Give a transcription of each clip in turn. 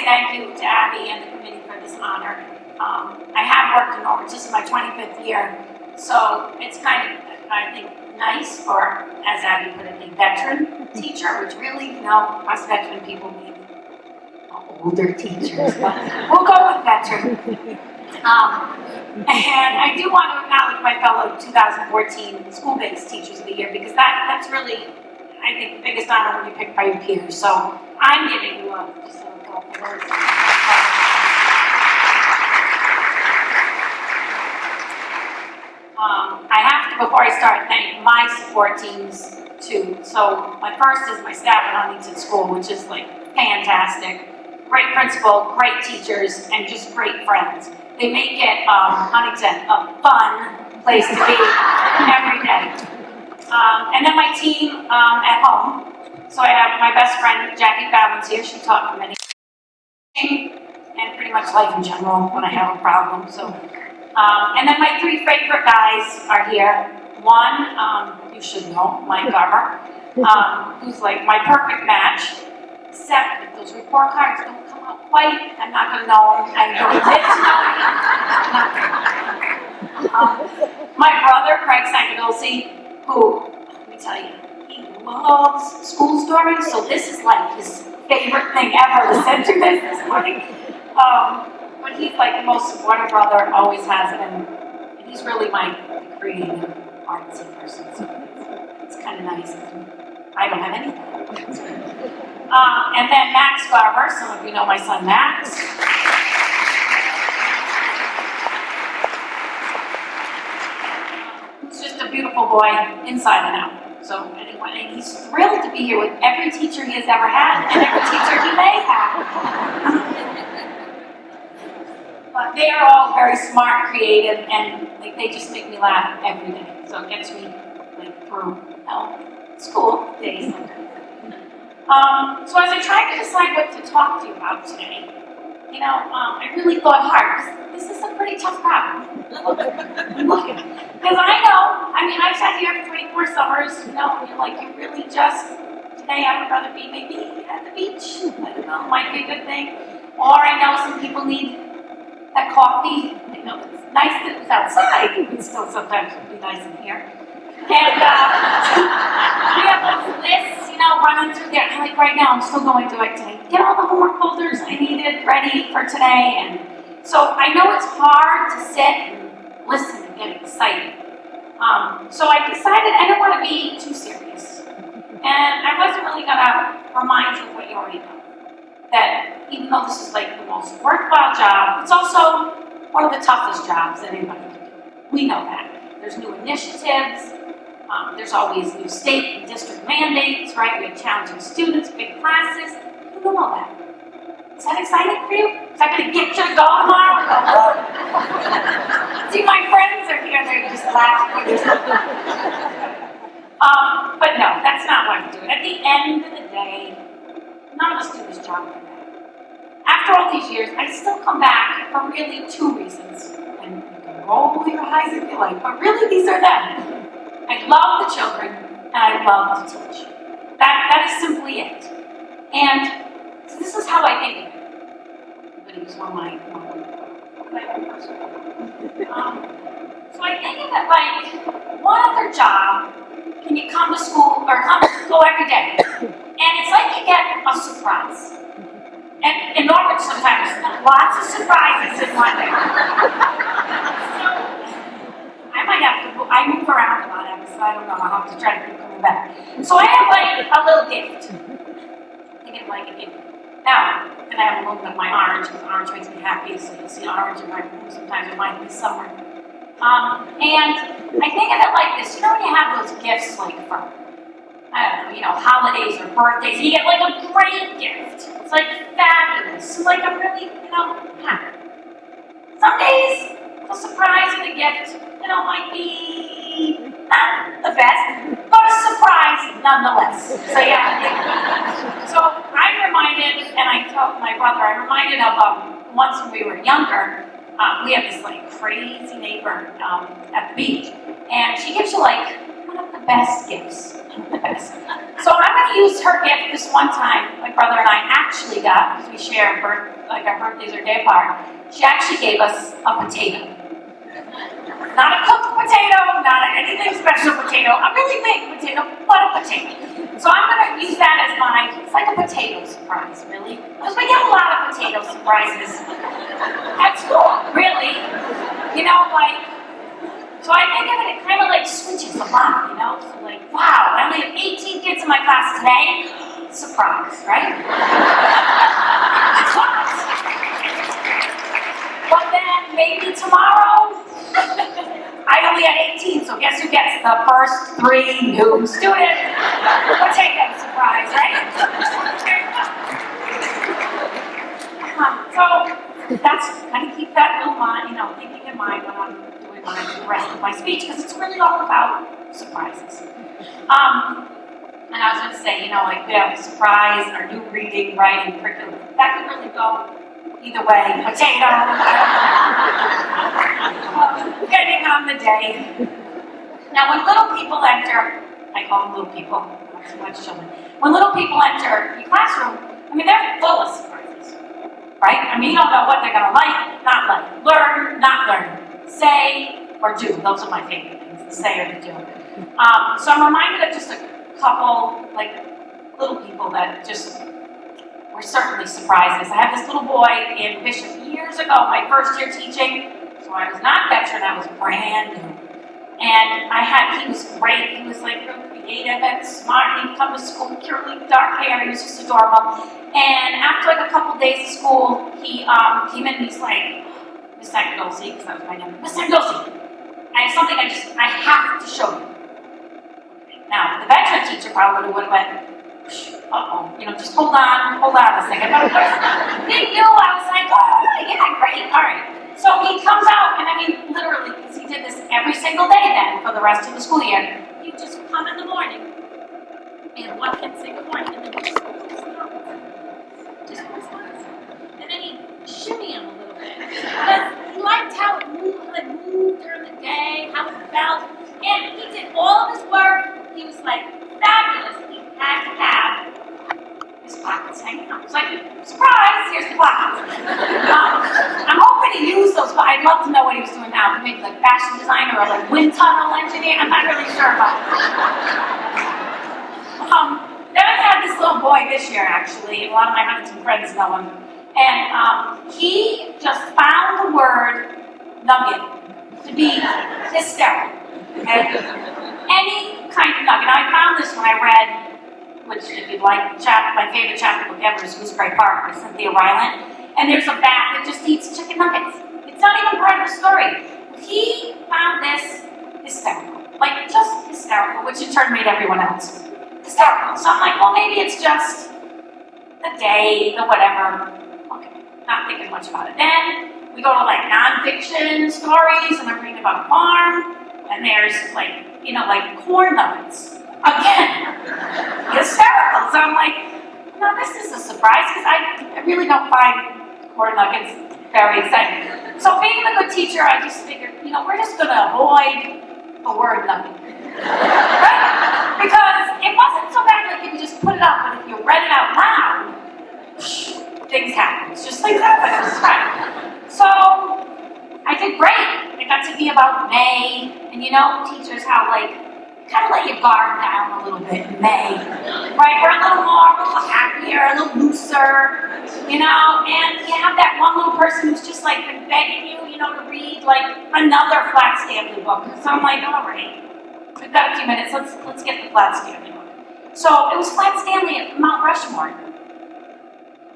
say thank you to Abby and the committee for this honor. I have worked in Orange. This is my 25th year, so it's kind of, I think, nice for, as Abby put it, a veteran teacher, which really, us veteran people need older teachers, but we'll go with veteran. And I do want to acknowledge my fellow 2014 school-based teachers of the year, because that's really, I think, the biggest honor when you're picked by your peers. So I'm giving you just a couple words. I have to, before I start, thank my support teams too. So my first is my staff at Huntington School, which is like fantastic. Great principal, great teachers, and just great friends. They make it, Huntington, a fun place to be every day. And then my team at home. So I have my best friend, Jackie Fallon's here. She taught me many things, and pretty much life in general when I have a problem. So, and then my three favorite guys are here. One, you should know, Mike Garber, who's like my perfect match. Except if those report cards don't come out quite, I'm not going to know them. I don't get to know. My brother, Craig Sangadolsi, who, let me tell you, he loves school stories, so this is like his favorite thing ever to send to this morning. But he's like the most supportive brother, always has been. And he's really my creative, artsy person, so it's kind of nice. I don't have anything. And then Max Garber, some of you know my son Max. He's just a beautiful boy, inside and out. So anyway, and he's thrilled to be here with every teacher he has ever had, and every teacher he may have. But they are all very smart, creative, and like, they just make me laugh every day. So it gets me like through school days. So as I tried to decide what to talk to you about today, I really thought hard, because this is a pretty tough problem. Because I've sat here for 24 summers, and you're like, you really just, today I would rather be maybe at the beach. I don't know, might be a good thing. Or I know some people need that coffee. It's nice that it's outside, but still sometimes it would be nice in here. And we have those lists, running through there. Like right now, I'm still going through it today. Get all the homework folders I needed ready for today. And so I know it's hard to sit and listen and get excited. So I decided I didn't want to be too serious. And I wasn't really going to remind you of what you already know. That even though this is like the most worthwhile job, it's also one of the toughest jobs that anybody can do. We know that. There's new initiatives. There's always new state and district mandates, right? We have challenging students, big classes. You know all that. Is that exciting for you? Is that going to get you to go tomorrow? See, my friends are here. They're just laughing. But no, that's not why we do it. At the end of the day, none of us do this job for that. After all these years, I still come back for really two reasons. And you can roll your eyes if you like, but really these are them. I love the children, and I love to teach. That is simply it. And so this is how I think of it. But he was one of my first so I think of it like one other job. Can you come to school every day? And it's like you get a surprise. And in Norwich sometimes, lots of surprises in one day. I move around a lot, so I don't know. I'll have to try to keep coming back. So I have like a little gift. Think of like a gift. Now, and I have a little bit of my orange, because orange makes me happy, so you'll see orange in my room. Sometimes it might be summer. And I think of it like this. When you have those gifts like from, I don't know, holidays or birthdays, and you get like a great gift. It's like fabulous. It's like I'm really, happy. Some days, the surprise of the gift, might be not the best, but a surprise nonetheless. So yeah. So I'm reminded, and I told my brother, I'm reminded of once when we were younger, we had this like crazy neighbor at the beach, and she gives you like one of the best gifts. The best. So I'm going to use her gift this one time. My brother and I actually got, because we share our birthdays are day apart, she actually gave us a potato. Not a cooked potato, not anything special potato, a really big potato, but a potato. So I'm going to use that as it's like a potato surprise, really. Because we get a lot of potato surprises at school, really. You know, so I think of it kind of like switches a lot, you know? So like, wow, I only have 18 kids in my class today. Surprise, right? But then maybe tomorrow, I only had 18, so guess who gets the first 3 new students? Potato surprise, right? So that's kind of keep that little mind, thinking in mind when I'm doing the rest of my speech, because it's really all about surprises. And I was going to say, we have a surprise, our new reading, writing curriculum. That could really go either way. Potato, depending on the day. Now, when little people enter, I call them little people, not so much children. When little people enter your classroom, they're full of surprises, right? You don't know what they're going to like, not like, learn, not learn, say, or do. Those are my favorite things, the say or the do. So I'm reminded of just a couple, little people that just were certainly surprises. I had this little boy in Bishop years ago, my first year teaching, so I was not veteran, I was brand new. And he was great, he was real creative and smart, he'd come to school, curly dark hair, he was just adorable. And after a couple days of school, he came in and he's like, Miss Agnosi, because that was my name, Miss Agnosi, I have something I have to show you. Now, the veteran teacher probably would have went, just hold on a second. But of course, he knew, I was like, oh, yeah, great, all right. So he comes out, and literally, because he did this every single day then for the rest of the school year, he'd just come in the morning, and one kid say good morning, and then just response. And then he'd shimmy him a little bit. Because he liked how it moved during the day, how it felt. And he did all of his work. He was fabulous. He had to have his pockets hanging out. It's surprise, here's the pockets. I'm hoping he used those, but I'd love to know what he was doing now. Maybe fashion designer or wind tunnel engineer. I'm not really sure about it. Then I had this little boy this year, actually. A lot of my Huntington friends know him. And he just found the word nugget to be hysterical. Okay? Any kind of nugget. Now, I found this when I read, which, if you'd like, my favorite chapter book ever is Gooseberry Park by Cynthia Ryland. And there's a bat that just eats chicken nuggets. It's not even part of the story. He found this hysterical. Just hysterical, which in turn made everyone else hysterical. So I'm well, maybe it's just the day, the whatever. Okay, not thinking much about it. Then we go to nonfiction stories, and I'm reading about a farm. And there's corn nuggets. Again, hysterical. So I'm no, this is a surprise because I really don't find corn nuggets very exciting. So being a good teacher, I just figured, we're just going to avoid the word nugget. Right? Because it wasn't so bad if you just put it up, but if you read it out loud, things happen. It's just things happen. It's fine. So I did great. I got to be about May, and teachers how kind of let your guard down a little bit in May, right? We're a little happier, a little looser, and you have that one little person who's just been begging you, to read another Flat Stanley book. So I'm all right, we've got a few minutes. Let's get the Flat Stanley book. So it was Flat Stanley at Mount Rushmore.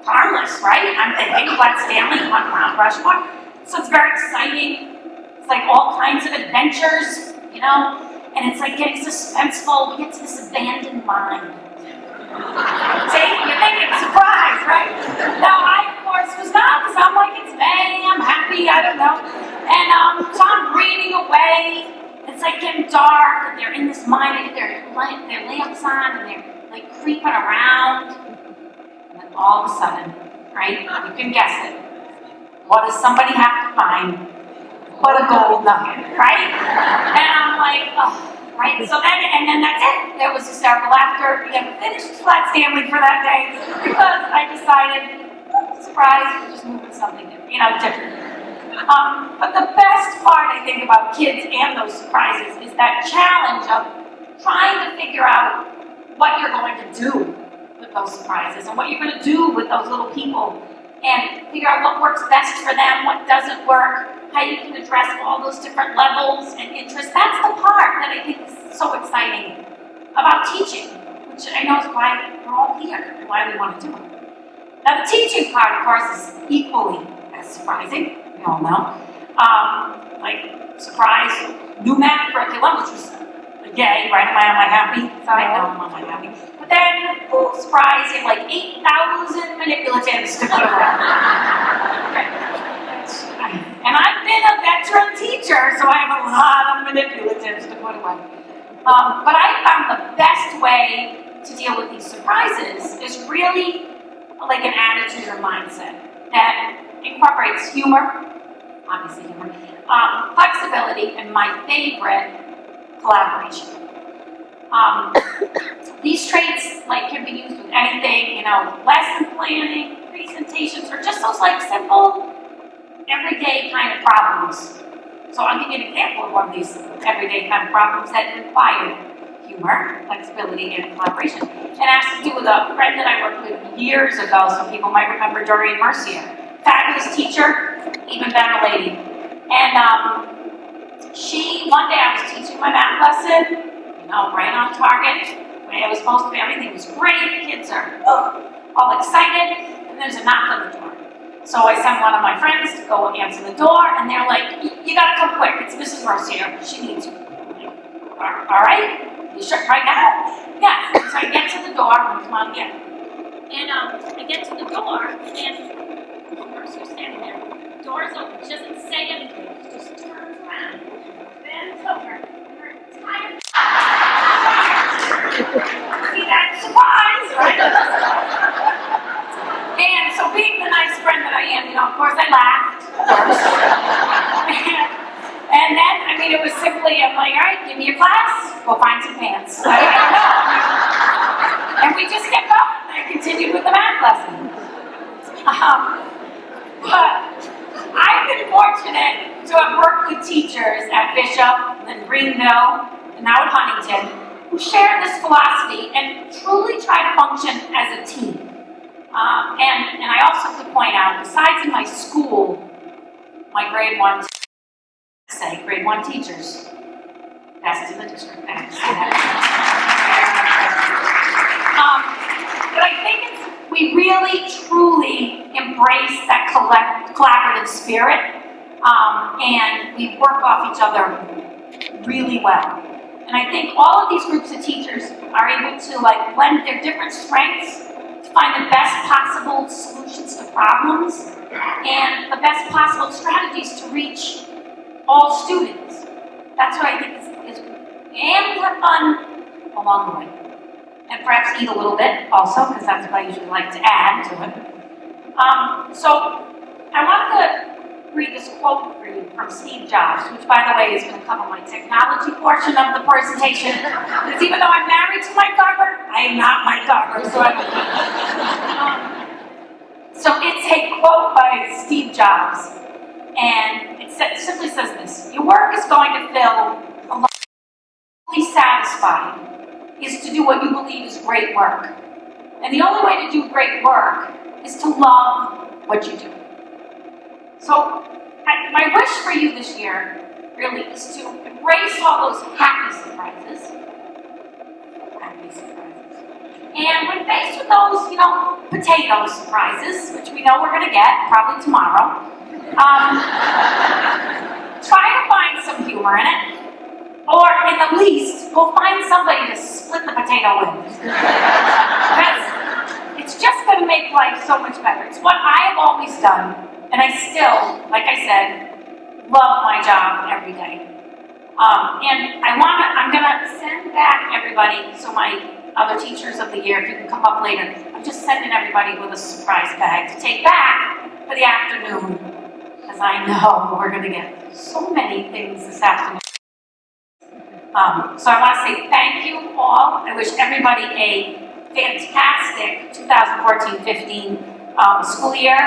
Harmless, right? I'm thinking Flat Stanley on Mount Rushmore. So it's very exciting. It's all kinds of adventures, and it's getting suspenseful. We get to this abandoned mine. See, you're thinking surprise, right? No, I of course was not, because I'm it's May, I'm happy, I don't know. And so I'm reading away. It's getting dark, and they're in this mine, and their lamps on, and they're creeping around. And then all of a sudden, right, you can guess it. What does somebody have to find? But a gold nugget, right? And I'm oh, right? So then, and then that's it. There was hysterical laughter. We never finished Flat Stanley for that day because I decided, surprise, we're just moving something different. But the best part, I think, about kids and those surprises is that challenge of trying to figure out what you're going to do with those surprises and what you're going to do with those little people and figure out what works best for them, what doesn't work, how you can address all those different levels and interests. That's the part that I think is so exciting about teaching, which I know is why we're all here and why we want to do it. Now, the teaching part, of course, is equally as surprising, we all know. Like, surprise, new math curriculum, which was yay, right? Am I happy? Sorry, no, I'm not happy. But then, surprise, you have like 8,000 manipulatives to put away. And I've been a veteran teacher, so I have a lot of manipulatives to put away. But I found the best way to deal with these surprises is really like an attitude or mindset that incorporates humor, obviously humor, flexibility, and my favorite, collaboration. These traits can be used with anything, lesson planning, presentations, or just those simple, everyday kind of problems. So I'll give you an example of one of these everyday kind of problems that require humor, flexibility, and collaboration. It has to do with a friend that I worked with years ago. Some people might remember Doreen Mercier. Fabulous teacher, even better lady. And one day I was teaching my math lesson, right on target. When it was supposed to be, everything was great. The kids are all excited, and there's a knock on the door. So I sent one of my friends to go answer the door, and they're like, "You gotta come quick. It's Mrs. Mercier. She needs you." All right? You sure? Right now? Yes. So I get to the door, and come on, get. And I get to the door, and Mercier's standing there. The door's open. She doesn't say anything. She just turns around, bends over, and her entire see that surprise, right? And so being the nice friend that I am, of course I laughed first. And then, it was simply, I'm like, all right, give me your class, go find some pants. And we just kept going. I continued with the math lesson. But I've been fortunate to have worked with teachers at Bishop, then Greenville, and now at Huntington, who share this philosophy and truly try to function as a team. And I also could point out, besides in my school, my grade one teachers, best in the district. I have to say that. But I think we really, truly embrace that collaborative spirit, and we work off each other really well. And I think all of these groups of teachers are able to blend their different strengths to find the best possible solutions to problems and the best possible strategies to reach all students. That's what I think is and have fun along the way. And perhaps eat a little bit also, because that's what I usually like to add to it. So I wanted to read this quote for you from Steve Jobs, which, by the way, is going to cover my technology portion of the presentation. Because even though I'm married to my Garber, I am not my Garber. So it's a quote by Steve Jobs, and it simply says this: "Your work is going to feel a lot satisfying is to do what you believe is great work. And the only way to do great work is to love what you do." So my wish for you this year really is to embrace all those happy surprises. And when faced with those, potato surprises, which we know we're going to get probably tomorrow, try to find some humor in it. Or, in the least, go find somebody to split the potato with. Because it's just going to make life so much better. It's what I have always done, and I still, like I said, love my job every day. And I'm going to send back everybody, so my other teachers of the year, if you can come up later, I'm just sending everybody with a surprise bag to take back for the afternoon, because I know we're going to get so many things this afternoon. So I want to say thank you all. I wish everybody a fantastic 2014-15 school year.